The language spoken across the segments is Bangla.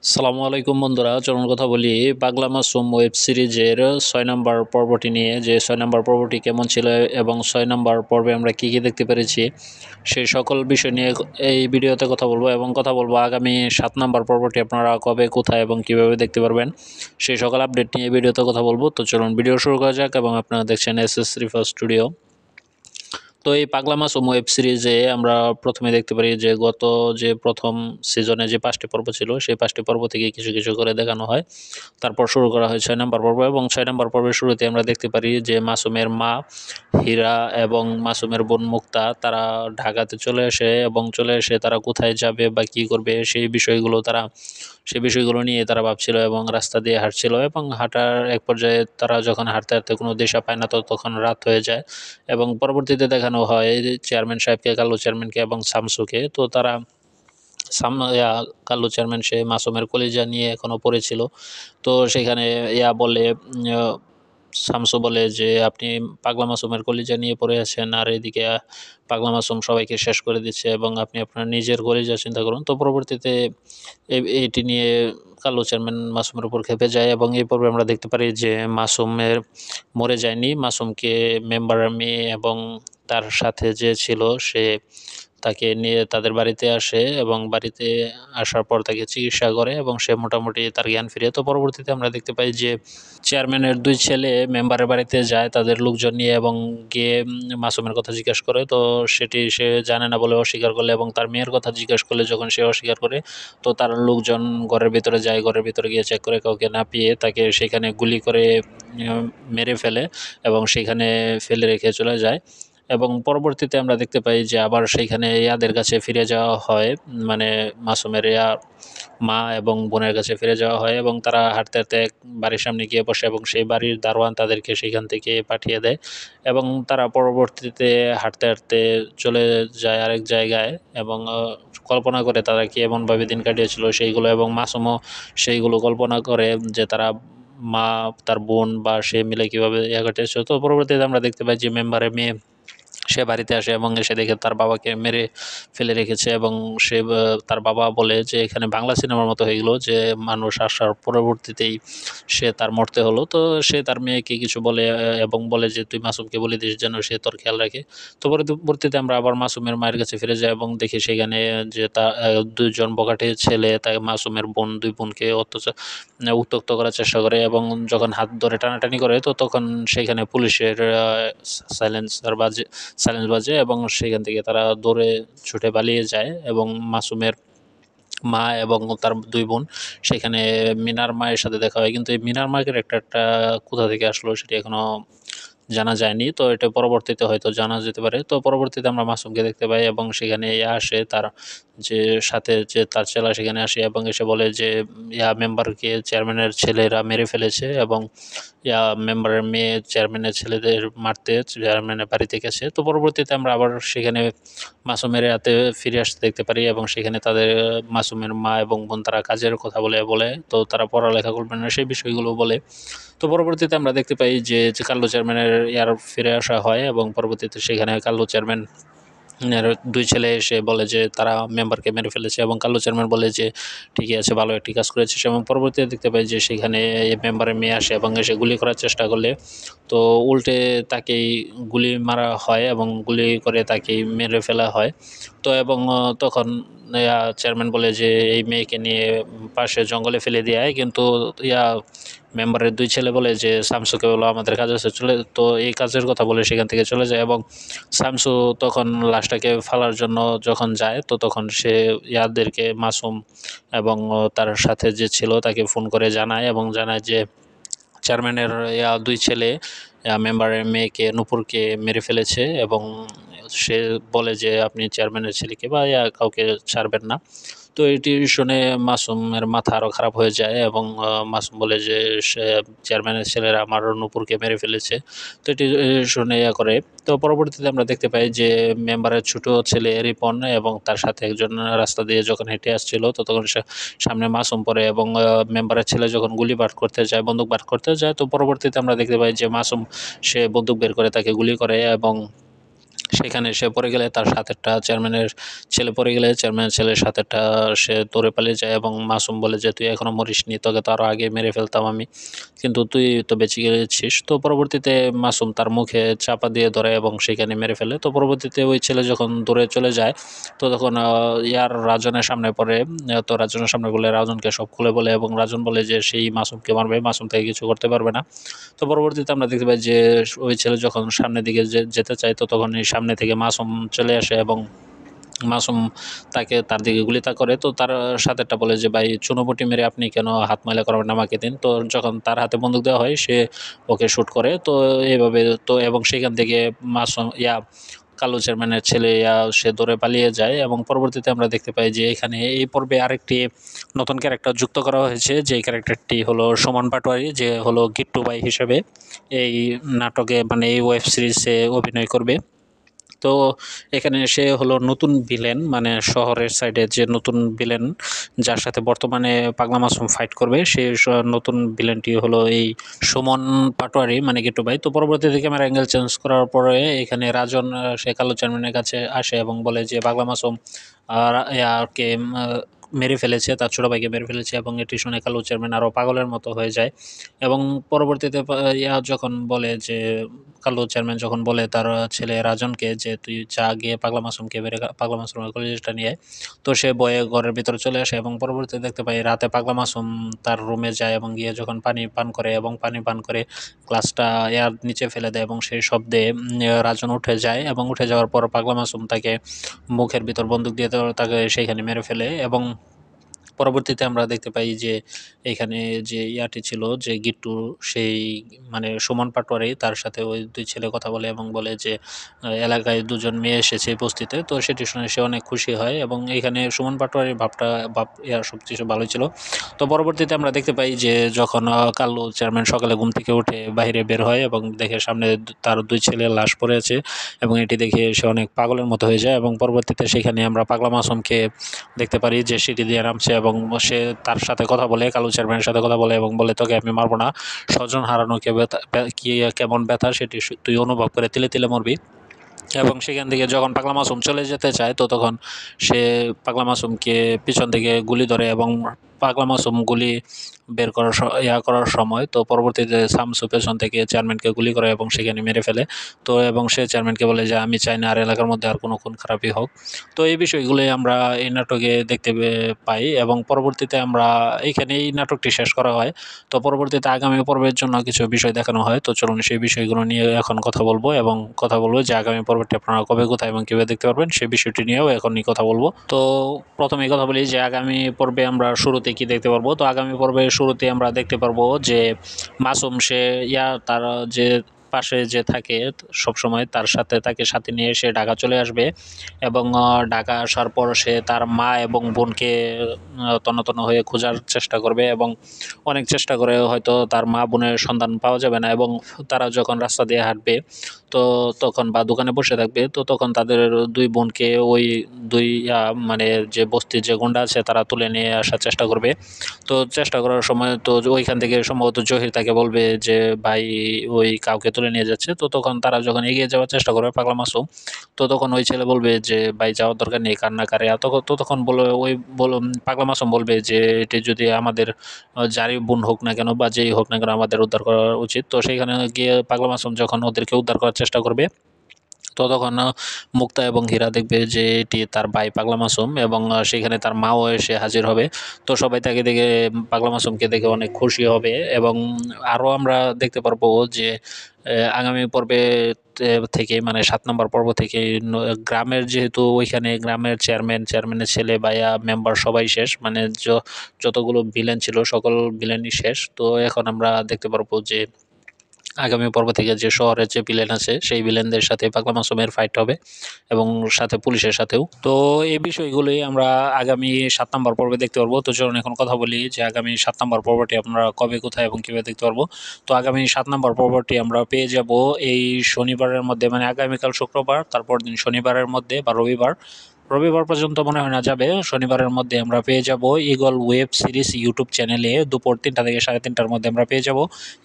সালামু আলাইকুম বন্ধুরা, চলুন কথা বলি পাগলা মাসুম ওয়েব সিরিজের 6 নম্বর পর্বটি নিয়ে। যে 6 নম্বর পর্বটি কেমন ছিল এবং 6 নম্বর পর্বে আমরা কি কি দেখতে পেরেছি সেই সকল বিষয় নিয়ে এই ভিডিওতে কথা বলবো। এবং কথা বলবো আগামী 7 নম্বর পর্বটি আপনারা কবে, কোথায় এবং কিভাবে দেখতে পারবেন সেই সকল আপডেট নিয়ে এই ভিডিওতে কথা বলবো। তো চলুন ভিডিও শুরু করা যাক। এবং আপনারা দেখছেন SS রিফার স্টুডিও। তো এই পাগলা মাসুম ওয়েব সিরিজে আমরা প্রথমে দেখতে পারি যে যে প্রথম সিজনে যে 5টি পর্ব ছিল সেই 5টি পর্ব থেকে কিছু কিছু করে দেখানো হয়। তারপর শুরু করা হয় 6 নম্বর পর্ব, এবং 6 নম্বর পর্বের শুরুতে আমরা দেখতে পারি যে মাসুমের মা হীরা এবং মাসুমের বোন মুক্তা তারা ঢাকাতে চলে আসে, এবং চলে এসে তারা কোথায় যাবে বা কী করবে সেই বিষয়গুলো নিয়ে তারা ভাবছিল এবং রাস্তা দিয়ে হাঁটছিল। এবং হাঁটার এক পর্যায়ে তারা যখন হাঁটতে হাঁটতে কোনো দিশা পায় না, তো তখন রাত হয়ে যায়। এবং পরবর্তীতে দেখানো হয় চেয়ারম্যান সাহেবকে, কালু চেয়ারম্যানকে এবং শামসুকে। তো তারা কাল্লু চেয়ারম্যান সে মাসুমের কলিজা নিয়ে এখনও পড়েছিল। তো সেখানে বলে শামসু বলে যে আপনি পাগলা মাসুমের কলিজা নিয়ে পড়ে আছেন, আর এদিকে পাগলা মাসুম সবাইকে শেষ করে দিচ্ছে, এবং আপনি আপনার নিজের কলিজা চিন্তা করুন। তো পরবর্তীতে এইটি নিয়ে কাল্লু চেয়ারম্যান মাসুমের উপর খেপে যায়, এবং এই পর্বে আমরা দেখতে পারি যে মাসুমের মরে যায়নি। মাসুমকে মেম্বারের মেয়ে এবং তার সাথে যে ছিল সে তাকে নিয়ে তাদের বাড়িতে আসে, এবং বাড়িতে আসার পর তাকে চিকিৎসা করে এবং সে মোটামুটি তার জ্ঞান ফিরে। তো পরবর্তীতে আমরা দেখতে পাই যে চেয়ারম্যানের 2 ছেলে মেম্বারের বাড়িতে যায় তাদের লোকজন নিয়ে, এবং গিয়ে মাসুমের কথা জিজ্ঞাসা করে। তো সেটি সে জানে না বলে অস্বীকার করলে, এবং তার মেয়ের কথা জিজ্ঞাসা করলে যখন সে অস্বীকার করে, তো তার লোকজন ঘরের ভিতরে যায়। ঘরের ভিতরে গিয়ে চেক করে কাউকে না পেয়ে তাকে সেখানে গুলি করে মেরে ফেলে এবং সেখানে ফেলে রেখে চলে যায়। এবং পরবর্তীতে আমরা দেখতে পাই যে আবার সেইখানে ইয়াদের কাছে ফিরে যাওয়া হয়, মানে মাসুমের মা এবং বোনের কাছে ফিরে যাওয়া হয়, এবং তারা হাঁটতে হাঁটতে এক বাড়ির সামনে গিয়ে বসে, এবং সেই বাড়ির দারোয়ান তাদেরকে সেখান থেকে পাঠিয়ে দেয়। এবং তারা পরবর্তীতে হাঁটতে হাঁটতে চলে যায় আরেক জায়গায়, এবং কল্পনা করে তারা কি এমনভাবে দিন কাটিয়েছিল সেইগুলো, এবং মাসুমও সেইগুলো কল্পনা করে যে তারা মা, তার বোন বা সে মিলে কীভাবে কাটিয়েছে। তো পরবর্তীতে আমরা দেখতে পাই যে মেম্বারের মেয়ে সে বাড়িতে আসে এবং এসে দেখে তার বাবাকে মেরে ফেলে রেখেছে। এবং তার বাবা বলে যে এখানে বাংলা সিনেমার মতো হয়ে গেল যে মানুষ আসার পরবর্তীতেই সে তার মরতে হলো। তো সে তার মেয়েকে কিছু বলে এবং বলে যে তুই মাসুমকে বলে দিস যেন সে তোর খেয়াল রাখে। তো পরবর্তীতে আমরা আবার মাসুমের মায়ের কাছে ফিরে যাই এবং দেখি সেখানে যে তার 2 জন বখাটে ছেলে তাই মাসুমের বোন 2 বোনকে উত্ত্যক্ত করার চেষ্টা করে, এবং যখন হাত ধরে টানাটানি করে তো তখন সেখানে পুলিশের সাইলেন্স বাজে, এবং সেখান থেকে তারা দৌড়ে ছুটে পালিয়ে যায়। এবং মাসুমের মা এবং তার 2 বোন সেখানে মিনার মায়ের সাথে দেখা হয়, কিন্তু এই মিনার মায়ের ক্যারেক্টারটা কোথা থেকে আসলো সেটি এখনও জানা যায়নি। তো এটা পরবর্তীতে হয়তো জানা যেতে পারে। তো পরবর্তীতে আমরা মাসুমকে দেখতে পাই এবং সেখানে আসে তার যে সাথে যে তার চেলা সেখানে আসে এবং এসে বলে যে মেম্বারকে চেয়ারম্যানের ছেলেরা মেরে ফেলেছে, এবং মেম্বারের মেয়ে চেয়ারম্যানের ছেলেদের মারতে চেয়ারম্যানের বাড়িতে গেছে। তো পরবর্তীতে আমরা আবার সেখানে মাসুমের হাতে ফিরে আসতে দেখতে পারি, এবং সেখানে তাদের মাসুমের মা এবং বোন তারা কাজের কথা বলে তো তারা পড়ালেখা করবে না সেই বিষয়গুলো বলে। তো পরবর্তীতে আমরা দেখতে পাই যে কাল্লু চেয়ারম্যানের ফিরে আসা হয়, এবং পরবর্তীতে সেখানে কাল্লু চেয়ারম্যান এর 2 ছেলে এসে বলে যে তারা মেম্বারকে মেরে ফেলেছে, এবং কাল্লু চেয়ারম্যান বলে যে ঠিকই আছে, ভালো একটি কাজ করেছিস। এবং পরবর্তীতে দেখতে পাই যে সেখানে মেম্বারের মেয়ে আসে এবং এসে গুলি করার চেষ্টা করলে তো উল্টে তাকেই গুলি মারা হয় এবং গুলি করে তাকেই মেরে ফেলা হয়। তো এবং তখন চেয়ারম্যান বলে যে এই মেয়েকে নিয়ে পাশে জঙ্গলে ফেলে দিয়ে আয়, কিন্তু মেম্বারের 2 ছেলে বলে যে শামসুকে বলো আমাদের কাজ আছে চলে, তো এই কাজের কথা বলে সেখান থেকে চলে যায়। এবং শামসু তখন লাশটাকে ফালার জন্য যখন যায় তো তখন সে ইয়াদেরকে মাসুম এবং তার সাথে যে ছিল তাকে ফোন করে জানায়, এবং জানায় যে চেয়ারম্যানের 2 ছেলে মেম্বারের মেয়েকে নূপুরকে মেরে ফেলেছে, এবং সে বলে যে আপনি চেয়ারম্যানের ছেলেকে বা কাউকে ছাড়বেন না। তো এটি শুনে মাসুমের মাথা আরও খারাপ হয়ে যায়, এবং মাসুম বলে যে সে চেয়ারম্যানের ছেলেরা আমার নূপুরকে মেরে ফেলেছে। তো এটি শুনে করে। তো পরবর্তীতে আমরা দেখতে পাই যে মেম্বারের ছোট ছেলে রিপন এবং তার সাথে একজন রাস্তা দিয়ে যখন হেঁটে আসছিল তো তখন সামনে মাসুম পড়ে, এবং মেম্বারের ছেলে যখন বন্দুক বার করতে যায় তো পরবর্তীতে আমরা দেখতে পাই যে মাসুম সে বন্দুক বের করে তাকে গুলি করে, এবং সেখানে সে পড়ে গেলে তার সাথেরটা চেয়ারম্যানের ছেলে পড়ে গেলে চেয়ারম্যানের ছেলের সাথেরটা সে দৌড়ে পালিয়ে যায় এবং মাসুম বলে যে তুই এখনো মরিসনি, তোকে তো আরও আগে মেরে ফেলতাম আমি, কিন্তু তুই তো বেঁচে গেছিস। তো পরবর্তীতে মাসুম তার মুখে চাপা দিয়ে ধরে এবং সেখানে মেরে ফেলে। তো পরবর্তীতে ওই ছেলে যখন দৌড়ে চলে যায় তো তখন রাজনের সামনে পড়ে। তো রাজনের সামনে বলে রাজনকে সব খুলে বলে এবং রাজন বলে যে সেই মাসুমকে মারবে, মাসুম তাকে কিছু করতে পারবে না। তো পরবর্তীতে আমরা দেখতে পাই যে ওই ছেলে যখন সামনের দিকে যেতে চায় তো তখন এই সামনে থেকে মাসুম চলে আসে এবং মাসুম তার দিকে গুলি করে। তো তার সাথেরটা বলে যে ভাই চুনোপুটি মেরে আপনি কেন হাত ময়লা করবেন, আমাকে দিন। তো যখন তার হাতে বন্দুক দেওয়া হয় সে ওকে শ্যুট করে। তো এইভাবে তো এবং সেখান থেকে মাসুম কালো চেয়ারম্যানের ছেলে সে দৌড়ে পালিয়ে যায় এবং পরবর্তীতে আমরা দেখতে পাই যে এখানে এই পর্বে আরেকটি নতুন ক্যারেক্টার যুক্ত করা হয়েছে, যে ক্যারেক্টারটি হলো সুমন পাটোয়ারি, যে হলো গিট্টু ভাই হিসেবে এই নাটকে মানে এই ওয়েব সিরিজে অভিনয় করবে। তো এখানে সে হলো নতুন ভিলেন, মানে শহরের সাইডে যে নতুন ভিলেন যার সাথে বর্তমানে পাগলা মাসুম ফাইট করবে, সেই নতুন ভিলেনটি হলো এই সুমন পাটোয়ারি মানে গিট্টু ভাই। তো পরবর্তীতে ক্যামেরা অ্যাঙ্গেল চেঞ্জ করার পরে এখানে রাজন সে কালো চেয়ারম্যানের কাছে আসে এবং বলে যে পাগলা মাসুম কে মেরে ফেলেছে, তার ছোটো ভাইকে মেরে ফেলেছে এবং এটি শুনে কালো চেয়ারম্যান আরও পাগলের মতো হয়ে যায়। এবং পরবর্তীতে যখন বলে যে কালো চেয়ারম্যান যখন বলে তার ছেলে রাজনকে যে তুই যা গিয়ে পাগলা মাসুমকে মেরে পাগলা মাসুমের কলেজটা নিয়ে, তো সে বয়ে ঘরের ভিতরে চলে আসে এবং পরবর্তীতে দেখতে পাই রাতে পাগলা মাসুম তার রুমে যায় এবং গিয়ে যখন পানি পান করে এবং পানি পান করে গ্লাসটা নিচে ফেলে দেয় এবং সেই শব্দে রাজন উঠে যায় এবং উঠে যাওয়ার পর পাগলা মাসুম তাকে মুখের ভিতর বন্দুক দিয়ে তাকে সেইখানে মেরে ফেলে। এবং পরবর্তীতে আমরা দেখতে পাই যে এখানে যে ছিল যে গিট্টু, সেই মানে সুমন পাটোয়ারি তার সাথে ওই দুই ছেলে কথা বলে এবং বলে যে এলাকায় দুজন মেয়ে এসেছে বস্তিতে। তো সেটি শুনে সে অনেক খুশি হয় এবং এইখানে সুমন পাটোয়ারির সব কিছু ভালোই ছিল। তো পরবর্তীতে আমরা দেখতে পাই যে যখন কাল্লু চেয়ারম্যান সকালে ঘুম থেকে উঠে বাইরে বের হয় এবং দেখে সামনে তার দুই ছেলের লাশ পড়ে আছে এবং এটি দেখে সে অনেক পাগলের মতো হয়ে যায় এবং পরবর্তীতে সেখানে আমরা পাগলা মাসুমকে দেখতে পারি যে সিঁড়ি দিয়ে নামছে এবং সে তার সাথে কথা বলে, কালো চেয়ারম্যানের সাথে কথা বলে এবং বলে তোকে আমি মারবো না, স্বজন হারানো কি কেমন ব্যথা সেটি তুই অনুভব করে তিলে তিলে মরবি। এবং সেখান থেকে যখন পাগলা মাসুম চলে যেতে চায় তো তখন সে পাগলা মাসুমকে পিছন থেকে গুলি ধরে এবং পাগলা মাসুম গুলি বের করার করার সময় তো পরবর্তীতে শামসু পেছন থেকে চেয়ারম্যানকে গুলি করে এবং সেখানে মেরে ফেলে। তো এবং সে চেয়ারম্যানকে বলে যে আমি চাই না আর এলাকার মধ্যে আর কোনো খুন খারাপই হোক। তো এই বিষয়গুলোই আমরা এই নাটকে দেখতে পাই এবং পরবর্তীতে আমরা এইখানে এই নাটকটি শেষ করা হয়। তো পরবর্তীতে আগামী পর্বের জন্য কিছু বিষয় দেখানো হয়। তো চলুন সেই বিষয়গুলো নিয়ে এখন কথা বলবো এবং কথা বলবো যে আগামী পর্বটি আপনারা কবে, কোথায় এবং কীভাবে দেখতে পারবেন সেই বিষয়টি নিয়েও এখনই কথা বলবো। তো প্রথমে কথা বলি যে আগামী পর্বে আমরা শুরুতে কি দেখতে পারবো। তো আগামী পর্বের শুরুতে আমরা দেখতে পারবো যে মাসুম সে তার যে পাশে যে থাকে সবসময় তাকে সাথে নিয়ে সে ঢাকা চলে আসবে এবং ঢাকা আসার পর সে তার মা এবং বোনকে তন্ন তন্ন হয়ে খোঁজার চেষ্টা করবে এবং অনেক চেষ্টা করে হয়তো তার মা বোনের সন্ধান পাওয়া যাবে না এবং তারা যখন রাস্তা দিয়ে হাঁটবে তো তখন বা দোকানে বসে থাকবে তো তখন তাদের দুই বোনকে ওই দুই মানে যে বস্তির যে গুন্ডা আছে তারা তুলে নিয়ে আসার চেষ্টা করবে। তো চেষ্টা করার সময় তো ওইখান থেকে সম্ভবত জহির তাকে বলবে যে ভাই ওই কাউকে তুলে নিয়ে যাচ্ছে। তো তখন তারা যখন এগিয়ে যাওয়ার চেষ্টা করবে পাগলা মাসুম, তো তখন ওই ছেলে বলবে যে ভাই যাওয়ার দরকার নেই, কান্না কারে। তখন পাগলা মাসুম বলবে যে এটি যদি আমাদের যারই বোন হোক না কেন বা যেই হোক না কেন আমাদের উদ্ধার করা উচিত। তো সেইখানে গিয়ে পাগলা মাসুম যখন ওদেরকে উদ্ধার করার চেষ্টা করবে তো তখন মুক্তা এবং হীরা দেখবে যে এটি তার ভাই পাগলা মাসুম এবং সেখানে তার মাও এসে হাজির হবে। তো সবাই তাকে দেখে পাগলা মাসুমকে দেখে অনেক খুশি হবে এবং আরও আমরা দেখতে পারবো যে আগামী পর্বে থেকে মানে 7 নম্বর পর্ব থেকে গ্রামের যেহেতু ওইখানে গ্রামের চেয়ারম্যানের ছেলে ভাইয়া মেম্বার সবাই শেষ, মানে যতগুলো ভিলেন ছিল সকল ভিলেনই শেষ। তো এখন আমরা দেখতে পারবো যে আগামী পর্ব থেকে যে শহরের যে ভিলেন আছে সেই ভিলেনদের সাথে পাগলা মাসুমের ফাইট হবে এবং সাথে পুলিশের সাথেও। তো এই বিষয়গুলোই আমরা আগামী 7 নম্বর পর্বে দেখতে পারবো। তো চলুন এখন কথা বলি যে আগামী 7 নম্বর পর্বটি আপনারা কবে, কোথায় এবং কীভাবে দেখতে পারবো। তো আগামী 7 নম্বর পর্বটি আমরা পেয়ে যাব এই শনিবারের মধ্যে, মানে আগামীকাল শুক্রবার, তারপর দিন শনিবারের মধ্যে বা রবিবার পর্যন্ত মনে হয় না যাবে। শনিবারের মধ্যে আমরা পেয়ে যাব ঈগল ওয়েব সিরিজ ইউটিউব চ্যানেলে দুপুর 3টা থেকে 3:30টার মধ্যে আমরা পেয়ে যাব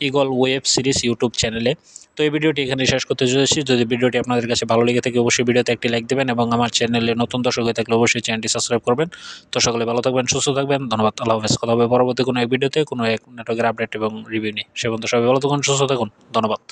ঈগল ওয়েব সিরিজ ইউটিউব চ্যানেলে। তো এই ভিডিওটি এখানে শেষ করতে চলেছি। যদি ভিডিওটি আপনাদের কাছে ভালো লেগে থাকে অবশ্যই ভিডিওতে একটি লাইক দেবেন এবং আমার চ্যানেলে নতুন দর্শক হয়ে থাকলে অবশ্যই চ্যানেলটি সাবস্ক্রাইব করবেন। তো সকলে ভালো থাকবেন, সুস্থ থাকবেন। ধন্যবাদ। আল্লাহ হাফেজ। কথা হবে পরবর্তী কোনো এক ভিডিওতে কোনো এক নাটকের আপডেট এবং রিভিউ নিয়ে। সে পর্যন্ত সবাই ভালো থাকুন, সুস্থ থাকুন। ধন্যবাদ।